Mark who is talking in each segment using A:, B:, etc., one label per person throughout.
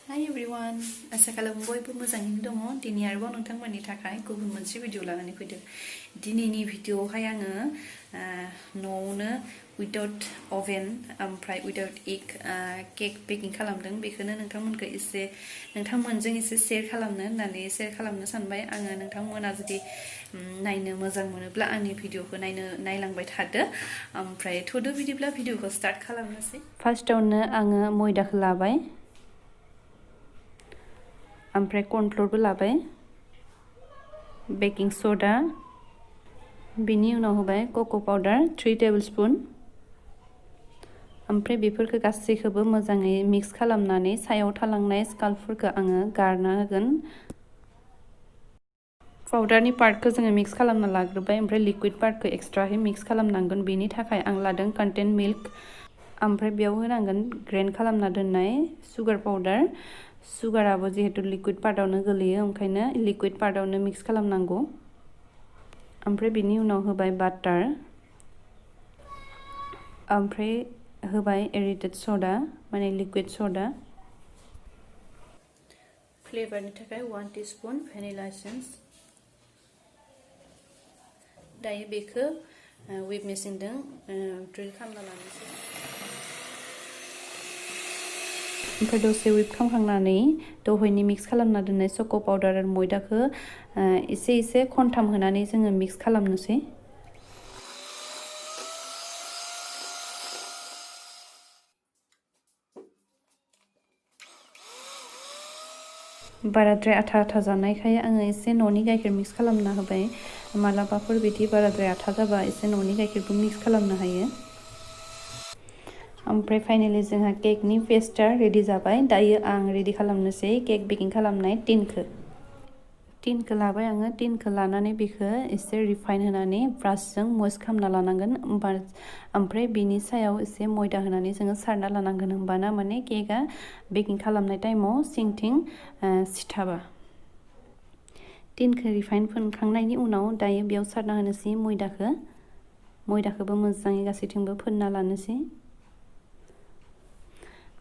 A: Hi everyone, आसा खालामो बयबो मोजाङैनो दङ। दिनै आरोबाव नोंथांमोननि थाखाय गुबुन मोनसे भिडिअ लानानै फैदों। दिनैनि भिडिअआवहाय आङो न'आवनो उइदाउट अभेन ओमफ्राय उइदाउट एग केक बेकिं खालामदों। बेखौनो नोंथांमोनजों एसे शेयार खालामनो सानबाय। आङो नोंथांमोना जुदि नायनो मोजां मोनोब्ला आंनि भिडिअखौ नायलांबाय थादो। ओमफ्राय थ'दो बिदिब्ला भिडिअखौ स्टार्ट खालामनोसै। फार्स्टआवनो आङो मयदाखौ लाबाय, ओमफ्राय कर्नफ्लोरबो लाबाय, बेकिं स'डा, बिनि उनाव होबाय कक' पाउडार 3 टेबोलस्पुन। ओमफ्राय बेफोरखौ गासैखौबो मोजाङै मिक्स खालामनानै सायाव थालांनाय स्काल्पफोरखौ आङो गारना होगोन। पाउडारनि पार्टखौ जोङो मिक्स खालामना लाग्रोबाय, ओमफ्राय लिक्विड पार्टखौ एक्सट्राहै मिक्स खालामनांगोन। बेनि थाखाय आं लादों कन्टेन्ट मिल्क, ओमफ्राय बेयाव होनांगोन ग्रेन्ड खालामना दोननाय सुगार पाउडार। सुगाराबो जिहेतु लिक्विड पार्टआवनो गोलैयो, ओंखायनो लिक्विड पार्टआवनो मिक्स खालामनांगौ। ओमफ्राय बिनि उनाव होबाय बाटार, ओमफ्राय होबाय एरिटेड स'डा माने लिक्विड स'डा। फ्लेभारनि थाखाय 1 टीस्पुन भेनिला एसेन्स। दायो बेखौ व्हिप मेसिनजों ड्रिल खालामना लानोसै। ओमफ्राय दसे व्हिप खालामखांनानै दहायनि मिक्स खालामना दोननाय चक' पाउडार आरो मयदाखौ एसे खनथाम होनानै जोङो मिक्स खालामनोसै। बाराद्राय आथा जानायखाय आङो एसे न'नि गाइखेर मिक्स खालामना होबाय। मालाबाफोर बिदि बाराद्राय आथा जाबा एसे न'नि गाइखेरबो मिक्स खालामनो हायो। ओमफ्राय फाइनालि जोंहा केकनि पेस्टआ रेडि जाबाय। दायो आं रेडि खालामनोसै केक बेकिं खालामनाय टिनखौ लाबाय आङो। टिनखौ लानानै बेखौ एसे रिफाइन होनानै ब्रासजों मइस्ट खालामना लानांगोन। ओमफ्राय बिनि सायाव एसे मयदा होनानै जोङो सारना लानांगोन। होमबाना माने केकआ बेकिं खालामनाय टाइमाव सिंथिं सिथाबा। टिनखौ रिफाइन फोनखांनायनि उनाव दायो बेयाव सारना होनोसै मयदाखौबो मोजाङै गासैथिंबो फोनना लानोसै।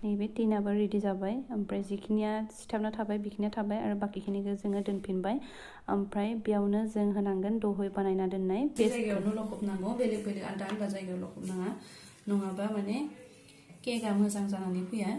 A: नैबे टिनाबो रेडि जाबाय। ओमफ्राय जिखिनिया सिथाबना थाबाय बेखिनिया थाबाय आरो बाकिखिनिखौ जोङो दोनफिनबाय। ओमफ्राय बेयावनो जों होनांगोन दहाय बानायना दोननाय पेस्ट। जायगायावनो लखबनांगौ, बेलेग आलदा जायगायाव लखबनाङा, नङाबा माने केकआ मोजां जानानै फैया।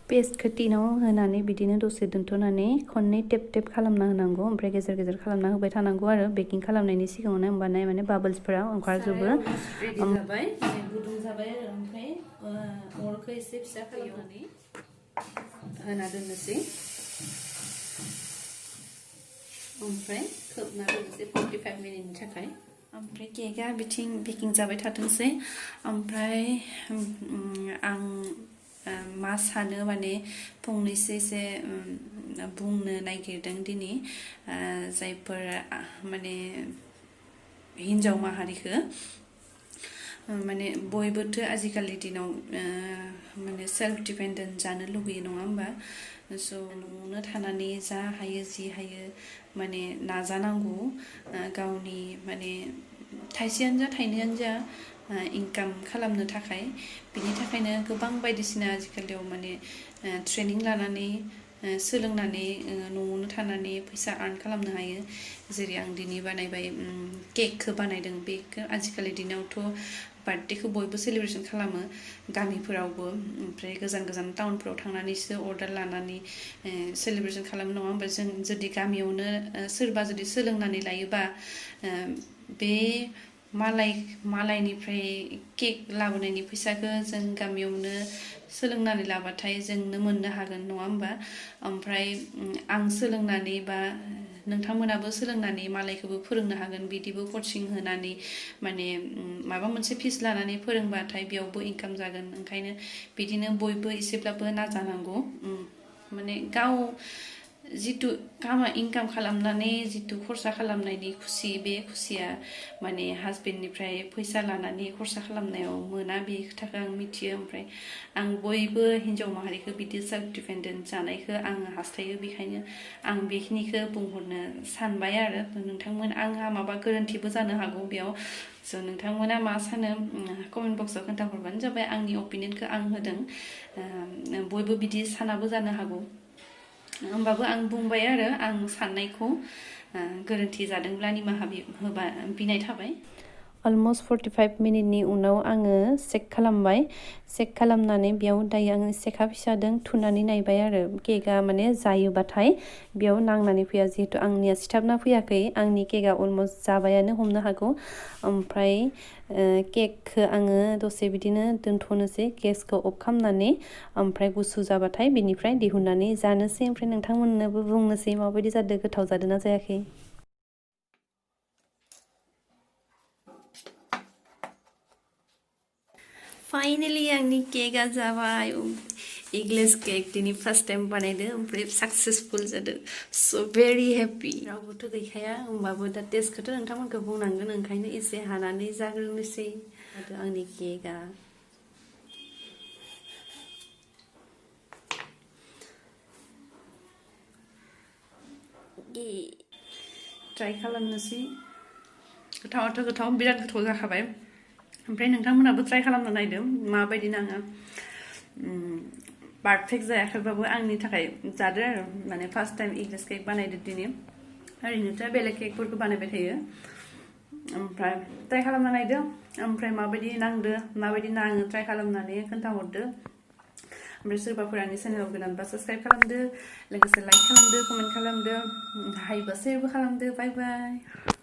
A: पेस्टखौ टिनाव होनानै बिदिनो दसे दोनथ'नानै खननै टेप खालामना होनांगौ। ओमफ्राय गेजेर खालामना होबाय थानांगौ आरो बेकिं खालामनायनि सिगाङावनो, होमबाना माने बाबल्सफोरा ओंखारजोबो। रेडि जाबाय, माने गुदुं जाबाय आरो ओमफ्राय अरखौ एसे फिसा खालामनानै होना दोननोसै। ओमफ्राय खोबना दोननोसै 45 मिनिटनि थाखाय। ओमफ्राय केकआ बिथिं बेकिं जाबाय थाथोंसै। ओमफ्राय आं मा सानो माने फंनैसो एसे बुंनो नागिरदों दिनै, जायफोर माने हिन्जाव माहारिखौ माने बयबोथ' आजिखालि दिनाव माने सेल्फ डिपेन्डेन्ट जानो लुगैयो, नङा होमबा? स' न'आवनो थानानै जा हायो जि हायो माने नाजानांगौ गावनि माने थाइसेयानो जा थाइनैयानो जा इनकाम खालामनो थाखाय। बिनि थाखायनो गोबां बायदिसिना आजिखालियाव माने ट्रेनिं लानानै सोलोंनानै न'आवनो थानानै फैसा आर्न खालामनो हायो। जेरै आं दिनै बानायबाय केकखौ बानायदों। बेखौ आजिखालि दिनावथ' बार्थडेखौ बयबो सेलिब्रेसन खालामो गामिफोरावबो, ओमफ्राय गोजान टाउनफोराव थांनानैसो अर्डार लानानै सेलिब्रेसन खालामो, नङा होमबा? जों जुदि गामियावनो सोरबा जुदि सोलोंनानै लायोबा बे मालायनिफ्राय केक लाबोनायनि फैसाखौ जों गामियावनो सोलोंनानै लाबाथाय जोंनो मोननो हागोन, नङा होमबा? ओमफ्राय आं सोलोंनानै बा नोंथांमोनाबो सोलोंनानै मालायखौबो फोरोंनो हागोन। बिदिबो कचिं होनानै माने माबा मोनसे फिस लानानै फोरोंबाथाय बेयावबो इनकाम जागोन। ओंखायनो बिदिनो बयबो एसेब्लाबो नाजानांगौ। माने गाव जितु इनकाम खालामनानै जितु खरसा खालामनायनि खुसि बे खुसिया माने हासबेन्डनिफ्राय फैसा लानानै खरसा खालामनायाव मोना बे खोथाखौ आं मिथियो ओमफ्राय आं बयबो हिन्जाव माहारिखौ बिदि सेल्फ डिपेन्डेन्ट जानायखौ आङो हास्थायो बेखायनो आं बेखिनिखौ बुंहरनो सानबाय आरो नोंथांमोन आंहा माबा गोरोन्थिबो जानो हागौ बेयाव स' नोंथांमोना मा सानो कमेन्ट बक्सआव खोन्थाहरबानो जाबाय आंनि अपिनियनखौ आं होदों बयबो बिदि सानाबो जानो हागौ होमबाबो आं बुंबाय आरो आं साननायखौ गोरोन्थि जादोंब्ला निमाहा बिनाय थाबाय अलमस्ट 45 मिनिटनि उनाव आङो चेक खालामबाय चेक खालामनानै बेयाव दायो आङो सेखा फिसादों थुनानै नायबाय आरो केकआ माने जायोबाथाय बेयाव नांनानै फैया जिहेतु आंनिया सिथाबना फैयाखै आंनि केकआ अलमस्ट जाबायानो हमनो हागौ ओमफ्राय केकखौ आङो दसे बिदिनो दोनथ'नोसै गेसखौ अफ खालामनानै ओमफ्राय गुसु जाबाथाय बिनिफ्राय दिहुननानै जानोसै ओमफ्राय नोंथांमोननोबो बुंनोसै माबायदि जादों गोथाव जादों ना जायाखै फाइनली आंनि केकआ जाबाय एगलेस केक दिनै फार्स्ट टाइम बानायदो ओमफ्राय साक्सेसफुल जादों स' भेरि हेपि रावबोथ' गैखाया होमबाबो दा टेस्टखौथ' नोंथांमोनखौ बुंनांगोन ओंखायनो एसे हानानै जाग्रोनोसै आंनि केकआ ट्राइ खालामनोसै गोथावाथ' गोथाव बिराद गोथाव जाखाबाय ओमफ्राय नोंथांमोनाबो ट्राइ खालामना नायदो माबायदि नाङो पारफेक्ट जायाखैबाबो आंनि थाखाय जादो आरो माने फार्स्ट टाइम एगलेस केक बानायदो दिनै ओरैनोथ' बेलेग केकफोरखौ बानायबाय थायो ओमफ्राय ट्राइ खालामना नायदो ओमफ्राय माबायदि नांदो माबायदि नाङो ट्राइ खालामनानै खोन्थाहरदो ओमफ्राय सोरबाफोर आंनि चेनेलाव गोदानबा साबस्क्राइब खालामदो लोगोसे लाइक खालामदो कमेन्ट खालामदो हायोबा शेयारबो खालामदो बाय बाय